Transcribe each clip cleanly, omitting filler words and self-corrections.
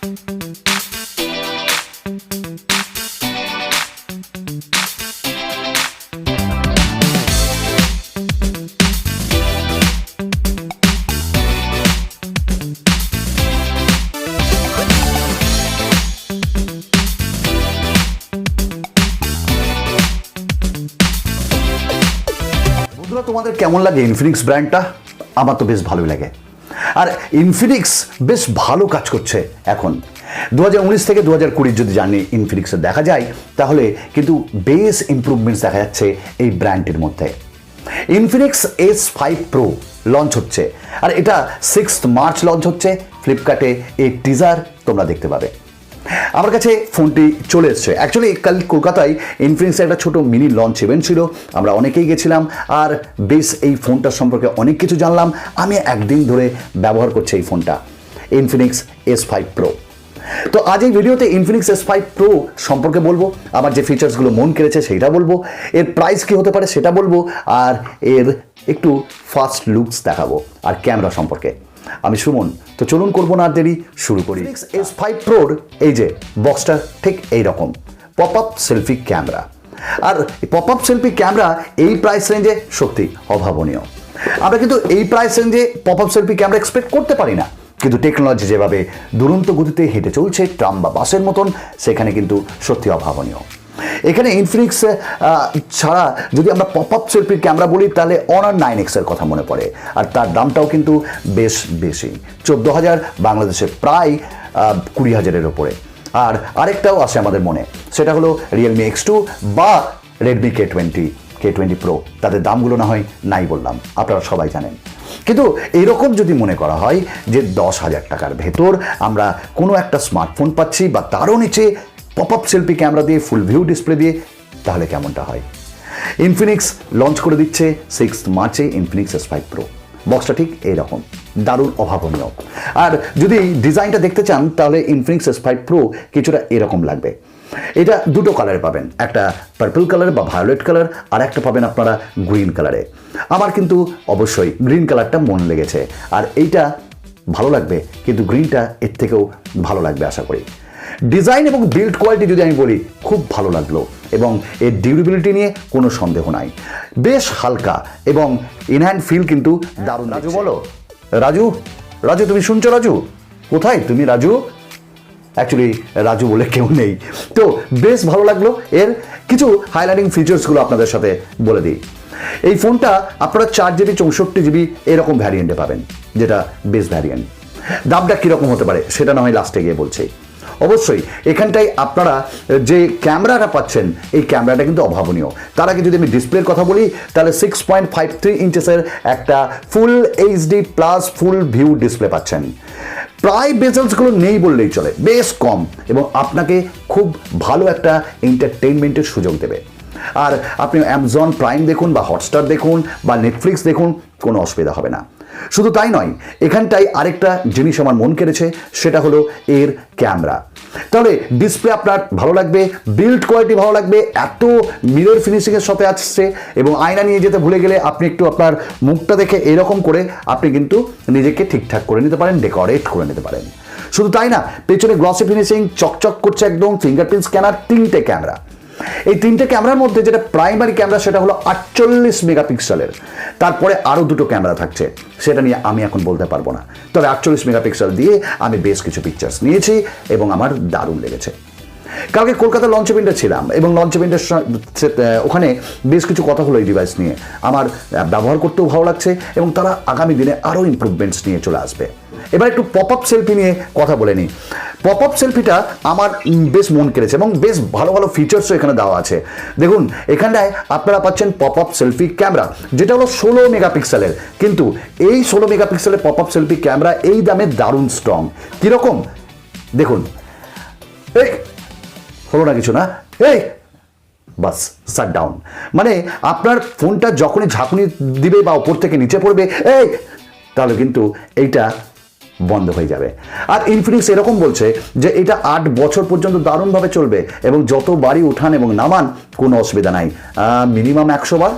তোমাদের কেমন লাগে ইনফিনিক্স ব্র্যান্ডটা? আমার তো বেশ ভালোই লাগে। আর ইনফিনিক্স বেশ ভালো কাজ করছে এখন। 2019 থেকে 2020 যদি জার্নি ইনফিনিক্সের দেখা যায়, তাহলে কিন্তু বেশ ইমপ্রুভমেন্টস দেখা যাচ্ছে এই ব্র্যান্ডটির মধ্যে। ইনফিনিক্স S5 Pro লঞ্চ হচ্ছে, আর এটা 6 মার্চ লঞ্চ হচ্ছে। ফ্লিপকার্টে এই টিজার তোমরা দেখতে পাবে। আমার কাছে ফোনটি চলে এসছে। অ্যাকচুয়ালি কাল কলকাতায় ইনফিনিক্সের একটা ছোটো মিনি লঞ্চ ইভেন্ট ছিল, আমরা অনেকেই গেছিলাম, আর বেশ এই ফোনটার সম্পর্কে অনেক কিছু জানলাম। আমি একদিন ধরে ব্যবহার করছি এই ফোনটা, ইনফিনিক্স S5 Pro। তো আজ এই ভিডিওতে ইনফিনিক্স S5 Pro সম্পর্কে বলবো, আমার যে ফিচার্সগুলো মন কেড়েছে সেইটা বলবো, এর প্রাইস কী হতে পারে সেটা বলবো, আর এর একটু ফার্স্ট লুকস দেখাবো, আর ক্যামেরা সম্পর্কে। আমি সুমন, তো চলুন করবো না আর দেরি, শুরু করি। S5 Proর এই যে বক্সটা ঠিক এই রকম পপ আপ সেলফি ক্যামেরা, আর পপ আপ সেলফি ক্যামেরা এই প্রাইস রেঞ্জে সত্যি অভাবনীয়। আমরা কিন্তু এই প্রাইস রেঞ্জে pop up selfie camera expect করতে পারি না, কিন্তু টেকনোলজি যেভাবে দুরন্ত গতিতে হেঁটে চলছে ট্রাম বা বাসের মতন, সেখানে কিন্তু সত্যি অভাবনীয়। এখানে ইনফিনিক্স ছাড়া যদি আমরা পপ আপ সেলফির ক্যামেরা বলি, তাহলে অনার 9X এর কথা মনে পড়ে, আর তার দামটাও কিন্তু বেশ বেশি, 14,000, বাংলাদেশে প্রায় 20,000-এর ওপরে। আর আরেকটাও আসে আমাদের মনে, সেটা হলো রিয়েলমি X2 বা রেডমি K20 Pro। তাদের দামগুলো না হয় নাই বললাম, আপনারা সবাই জানেন। কিন্তু এইরকম যদি মনে করা হয় যে 10,000 টাকার ভেতর আমরা কোনো একটা স্মার্টফোন পাচ্ছি, বা তারও নিচে পপ আপ সেলফি ক্যামেরা দিয়ে ফুল ভিউ ডিসপ্লে দিয়ে, তাহলে কেমনটা হয়? ইনফিনিক্স লঞ্চ করে দিচ্ছে 6 মার্চে ইনফিনিক্স S5 Pro। বক্সটা ঠিক এইরকম, দারুণ অভাবনীয়। আর যদি ডিজাইনটা দেখতে চান, তাহলে ইনফিনিক্স S5 Pro কিছুটা এরকম লাগবে। এটা দুটো কালারে পাবেন, একটা পার্পল কালার বা ভায়োলেট কালার, আর একটা পাবেন আপনারা গ্রিন কালারে। আমার কিন্তু অবশ্যই গ্রিন কালারটা মন লেগেছে, আর এইটা ভালো লাগবে, কিন্তু গ্রিনটা এর থেকেও ভালো লাগবে আশা করি। ডিজাইন এবং বিল্ড কোয়ালিটি যদি আমি বলি, খুব ভালো লাগলো, এবং এর ডিউরেবিলিটি নিয়ে কোনো সন্দেহ নাই। বেশ হালকা এবং ইনহ্যান্ড ফিল কিন্তু দারুণ। রাজু বলো, রাজু তুমি শুনছো? রাজু কোথায় তুমি? রাজু, অ্যাকচুয়ালি রাজু বলে কেউ নেই। তো বেশ ভালো লাগলো। এর কিছু হাইলাইটিং ফিচার্সগুলো আপনাদের সাথে বলে দিই। এই ফোনটা আপনারা 4GB 64GB এরকম ভ্যারিয়েন্টে পাবেন, যেটা বেস ভ্যারিয়েন্ট। দামটা কীরকম হতে পারে সেটা না হয় লাস্টে গিয়ে বলছি। অবশ্যই এখানটায় আপনারা যে ক্যামেরাটা পাচ্ছেন, এই ক্যামেরাটা কিন্তু অভাবনীয়। তার আগে যদি আমি ডিসপ্লের কথা বলি, তাহলে 6.53 ইঞ্চেসের একটা ফুল HD প্লাস ফুল ভিউ ডিসপ্লে পাচ্ছেন। প্রায় বেজেলসগুলো নেই বললেই চলে, বেশ কম, এবং আপনাকে খুব ভালো একটা এন্টারটেইনমেন্টের সুযোগ দেবে। আর আপনি অ্যামাজন প্রাইম দেখুন, বা হটস্টার দেখুন, বা নেটফ্লিক্স দেখুন, কোনো অসুবিধা হবে না। শুধু তাই নয়, এখানটায় আরেকটা জিনিস আমার মন কেড়েছে, সেটা হলো এর ক্যামেরা। তাহলে ডিসপ্লে আপনার ভালো লাগবে, বিল্ড কোয়ালিটি ভালো লাগবে, এত মিরর ফিনিশিংয়ের সাথে আসছে, এবং আয়না নিয়ে যেতে ভুলে গেলে আপনি একটু আপনার মুখটা দেখে এরকম করে আপনি কিন্তু নিজেকে ঠিকঠাক করে নিতে পারেন, ডেকোরেট করে নিতে পারেন। শুধু তাই না, পেছনে গ্লসি ফিনিশিং, চকচক করছে একদম, ফিঙ্গারপ্রিন্ট স্ক্যানার, 3টে ক্যামেরা। এই 3টে ক্যামেরার মধ্যে যেটা প্রাইমারি ক্যামেরা, সেটা হলো 48 মেগাপিক্সেলের। তারপরে আরও দুটো ক্যামেরা থাকছে, সেটা নিয়ে আমি এখন বলতে পারবো না। তবে 48 মেগাপিক্সেল দিয়ে আমি বেশ কিছু পিকচার্স নিয়েছি, এবং আমার দারুণ লেগেছে। কালকে কলকাতা লঞ্চ ইভেন্টে ছিলাম, এবং লঞ্চ ইভেন্টের ওখানে বেশ কিছু কথা হলো এই ডিভাইস নিয়ে। আমার ব্যবহার করতেও ভালো লাগছে, এবং তারা আগামী দিনে আরও ইমপ্রুভমেন্টস নিয়ে চলে আসবে। এবার একটু পপ আপ সেলফি নিয়ে কথা বলে নিই। পপ আপ সেলফিটা আমার বেশ মন কেড়েছে, এবং বেশ ভালো ভালো ফিচার্সও এখানে দেওয়া আছে। দেখুন, এখানটায় আপনারা পাচ্ছেন পপ আপ সেলফি ক্যামেরা, যেটা হলো 16 মেগাপিক্সেলের। কিন্তু এই 16 মেগাপিক্সেলের পপ আপ সেলফি ক্যামেরা এই দামে দারুণ স্ট্রং। কীরকম দেখুন, এই হলো না কিছু না, এই বাস শাট ডাউন। মানে আপনার ফোনটা যখনই ঝাঁকুনি দিবে বা ওপর থেকে নিচে পড়বে, এই তাহলে কিন্তু এইটা বন্ধ হয়ে যাবে। আর ইনফিনিক্স এরকম বলছে যে এটা 8 বছর পর্যন্ত দারুণভাবে চলবে, এবং যত বারই উঠান এবং নামান কোনো অসুবিধা নাই, মিনিমাম 100 বার।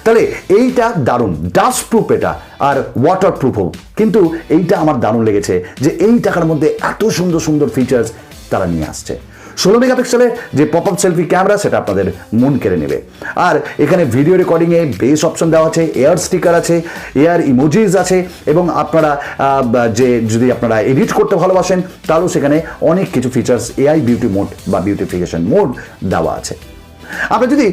তাহলে এইটা দারুণ, ডাস্ট প্রুফ এটা আর ওয়াটার প্রুফও, কিন্তু এইটা আমার দারুণ লেগেছে যে এই টাকার মধ্যে এত সুন্দর সুন্দর ফিচার্স তারা নিয়ে আসছে। 16 মেগাপিক্সেলের যে পপ আপ সেলফি ক্যামেরা সেটা আপনাদের মন কেড়ে নেবে। আর এখানে ভিডিও রেকর্ডিংয়ে বেস অপশন দেওয়া আছে, এয়ার স্টিকার আছে, এয়ার ইমোজিস আছে, এবং আপনারা যে যদি আপনারা এডিট করতে ভালোবাসেন তাহলেও সেখানে অনেক কিছু ফিচার্স এআই বিউটি মোড বা বিউটিফিকেশন মোড দেওয়া আছে। আমরা যদি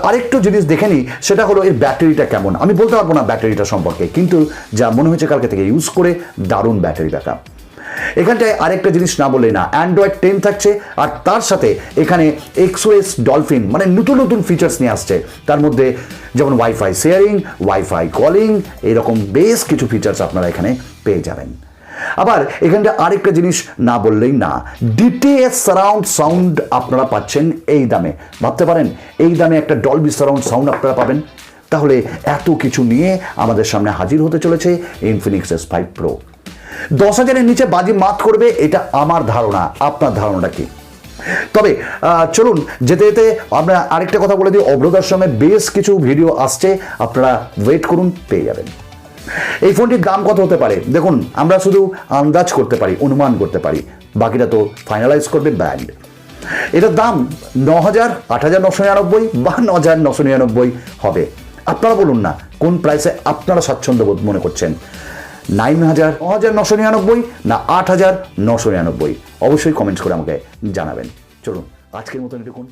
আরেকটু জিনিস দেখে নিই, সেটা হলো এর ব্যাটারিটা কেমন। আমি বলতে পারবো না ব্যাটারিটা সম্পর্কে, কিন্তু যা মনে হয়েছে কালকে থেকে ইউজ করে দারুণ ব্যাটারি ব্যাকআপ। এখানটায় আরেকটা জিনিস না বললেই না, অ্যান্ড্রয়েড 10 থাকছে, আর তার সাথে এখানে এক্সওএস ডলফিন মানে নতুন নতুন ফিচার্স নিয়ে আসছে। তার মধ্যে যেমন ওয়াইফাই শেয়ারিং, ওয়াইফাই কলিং, এরকম বেশ কিছু ফিচার্স আপনারা এখানে পেয়ে যাবেন। আবার এখানটা আরেকটা জিনিস না বললেই না, ডিটিএস সারাউন্ড সাউন্ড আপনারা পাচ্ছেন এই দামে। ভাবতে পারেন এই দামে একটা ডলবি সারাউন্ড সাউন্ড আপনারা পাবেন। তাহলে এত কিছু নিয়ে আমাদের সামনে হাজির হতে চলেছে ইনফিনিক্স S5 Pro। 10,000-এর নিচে বাজি মাত করবে, এটা আমার ধারণা। আপনার ধারণাটা কি? তবে চলুন যেতে যেতে আমরা আরেকটা কথা বলে দিই, অভ্রদর্শনের বেশ কিছু ভিডিও আসছে, আপনারা ওয়েট করুন, পেয়ে যাবেন। এই ফোনটির দাম কত হতে পারে দেখুন, আমরা শুধু আন্দাজ করতে পারি, অনুমান করতে পারি, বাকিটা তো ফাইনালাইজ করবে ব্র্যান্ড। এটার দাম 9,000, 8,999 বা 9,999 হবে। আপনারা বলুন না কোন প্রাইসে আপনারা স্বাচ্ছন্দ্য বোধ মনে করছেন, 9,000, 9,999 না 8,999? অবশ্যই কমেন্টস করে আমাকে জানাবেন। চলুন আজকের মতন এটুকুন।